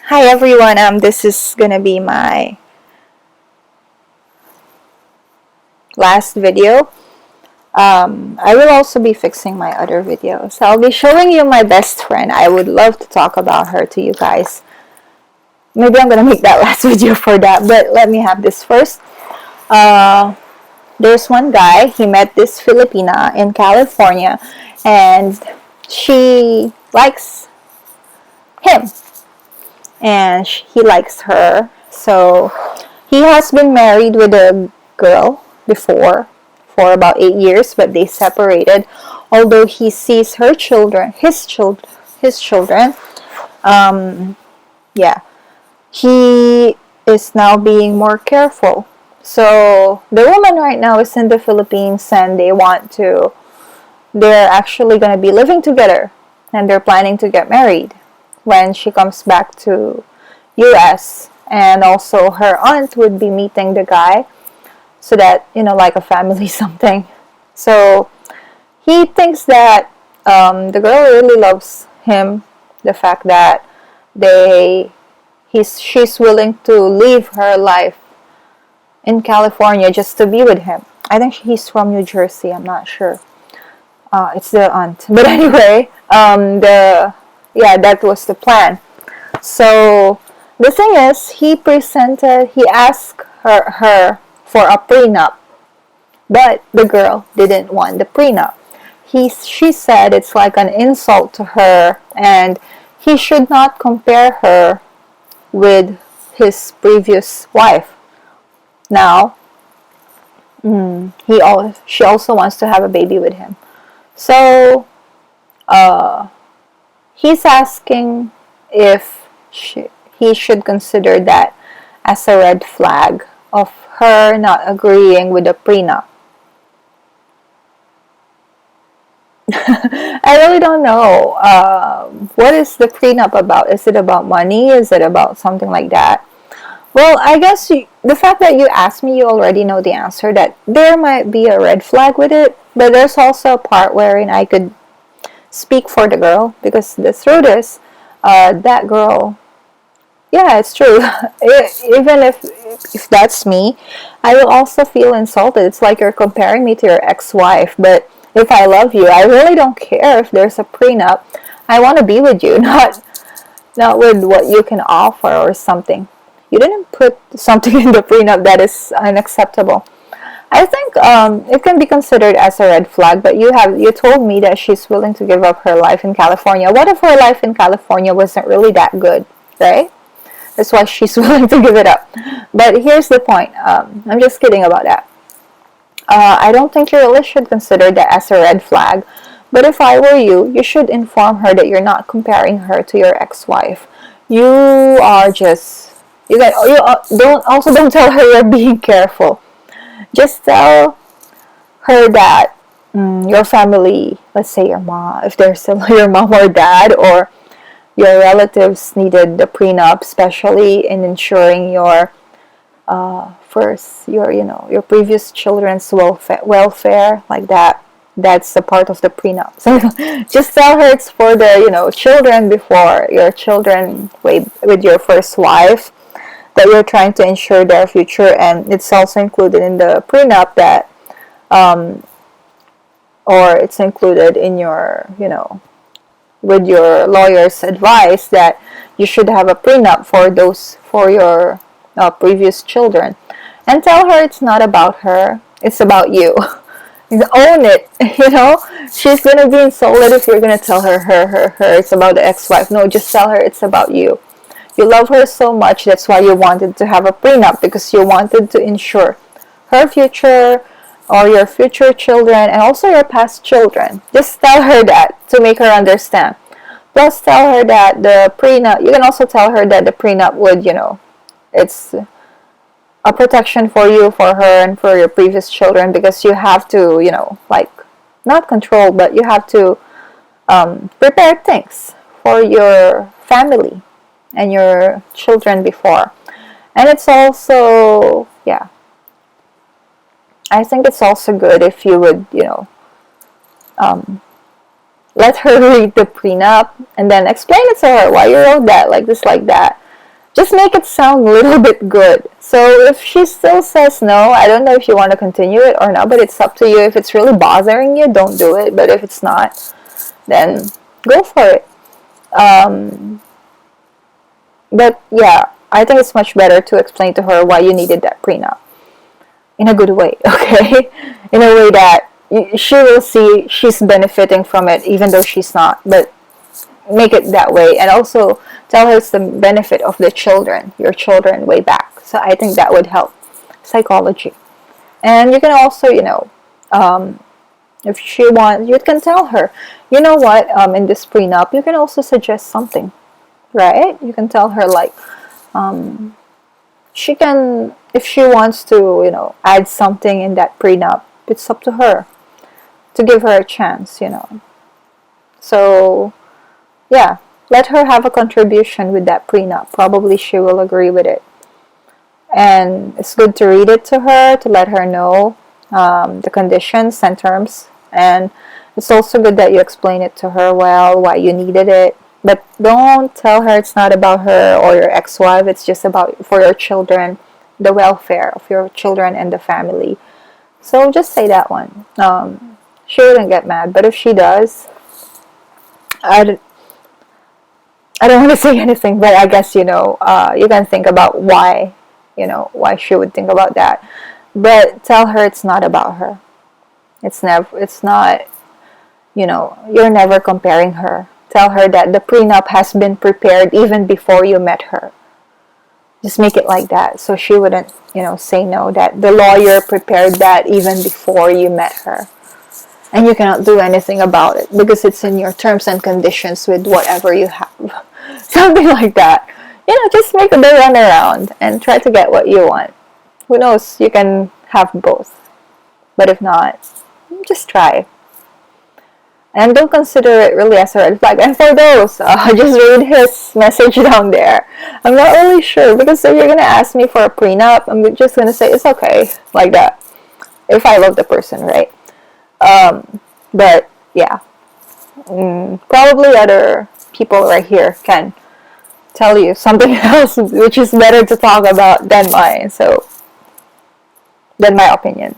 Hi everyone, this is gonna be my last video. I will also be fixing my other videos. I'll be showing you my best friend. I would love to talk about her to you guys. Maybe I'm gonna make that last video for that, but let me have this first. Uh, there's one guy, he met this Filipina in California, and she likes him, and he likes her. So he has been married with a girl before for about 8 years, but they separated. Although he sees her children, his children, um, yeah, he is now being more careful. So the woman right now is in the Philippines, and they're actually going to be living together, and they're planning to get married when she comes back to US. And also her aunt would be meeting the guy, so that, like a family something. So he thinks that the girl really loves him. The fact that she's willing to leave her life in California just to be with him. I think he's from New Jersey. I'm not sure. It's the aunt, but anyway, that was the plan. So the thing is, he asked her for a prenup, but the girl didn't want the prenup. She said it's like an insult to her, and he should not compare her with his previous wife. Now, she also wants to have a baby with him. So, he's asking if he should consider that as a red flag of her not agreeing with the prenup. I really don't know. What is the prenup about? Is it about money? Is it about something like that? Well, I guess the fact that you asked me, you already know the answer, that there might be a red flag with it, but there's also a part wherein I could speak for the girl, because through this, that girl, yeah, it's true. Even if that's me, I will also feel insulted. It's like you're comparing me to your ex-wife. But if I love you, I really don't care if there's a prenup. I want to be with you, not with what you can offer or something. You didn't put something in the prenup that is unacceptable. I think it can be considered as a red flag, but you told me that she's willing to give up her life in California. What if her life in California wasn't really that good, right? That's why she's willing to give it up. But here's the point. I'm just kidding about that. I don't think you really should consider that as a red flag. But if I were you, you should inform her that you're not comparing her to your ex-wife. You are just don't tell her you're being careful. Just tell her that your family, let's say your mom, if there's still your mom or dad, or your relatives needed the prenup, especially in ensuring your your previous children's welfare, like that. That's a part of the prenup. So just tell her it's for the children before your children with your first wife, that you're trying to ensure their future, and it's also included in the prenup that or it's included in your with your lawyer's advice that you should have a prenup for your previous children. And tell her it's not about her, it's about you. Own it. She's gonna be insulted if you're gonna tell her it's about the ex-wife. No, just tell her it's about you. You love her so much, that's why you wanted to have a prenup, because you wanted to ensure her future, or your future children, and also your past children. Just tell her that to make her understand. Plus, tell her that the prenup, you can also tell her that the prenup would, it's a protection for you, for her, and for your previous children, because you have to, not control, but you have to prepare things for your family and your children before. And it's also, I think it's also good if you would, let her read the prenup and then explain it to her why you wrote that, like this, like that. just make it sound a little bit good. So if she still says no, I don't know if you want to continue it or not, but it's up to you. If it's really bothering you, don't do it. But if it's not, then go for it. Um, but yeah, I think it's much better to explain to her why you needed that prenup in a good way, okay? In a way that she will see she's benefiting from it, even though she's not. But make it that way, and also tell her it's the benefit of the children, your children, way back. So I think that would help psychology. And you can also, if she wants, you can tell her, you know what, in this prenup, you can also suggest something, right? You can tell her, like, she can, if she wants to, add something in that prenup, it's up to her to give her a chance. So, yeah, let her have a contribution with that prenup. Probably she will agree with it. And it's good to read it to her, to let her know the conditions and terms. And it's also good that you explain it to her well, why you needed it. But don't tell her it's not about her or your ex-wife. It's just about for your children, the welfare of your children and the family. So just say that one. She wouldn't get mad. But if she does, I don't want to say anything, but I guess, you can think about why she would think about that. But tell her it's not about her. It's not, you're never comparing her. Tell her that the prenup has been prepared even before you met her. Just make it like that, so she wouldn't, say no, that the lawyer prepared that even before you met her. And you cannot do anything about it because it's in your terms and conditions with whatever you have. Something like that. Just make the run around and try to get what you want. Who knows, you can have both. But if not, just try. And don't consider it really as a red flag. And for those, just read his message down there. I'm not really sure, because if you're going to ask me for a prenup, I'm just going to say it's okay, like that. If I love the person, right? But yeah, probably other people right here can tell you something else which is better to talk about than mine, than my opinion.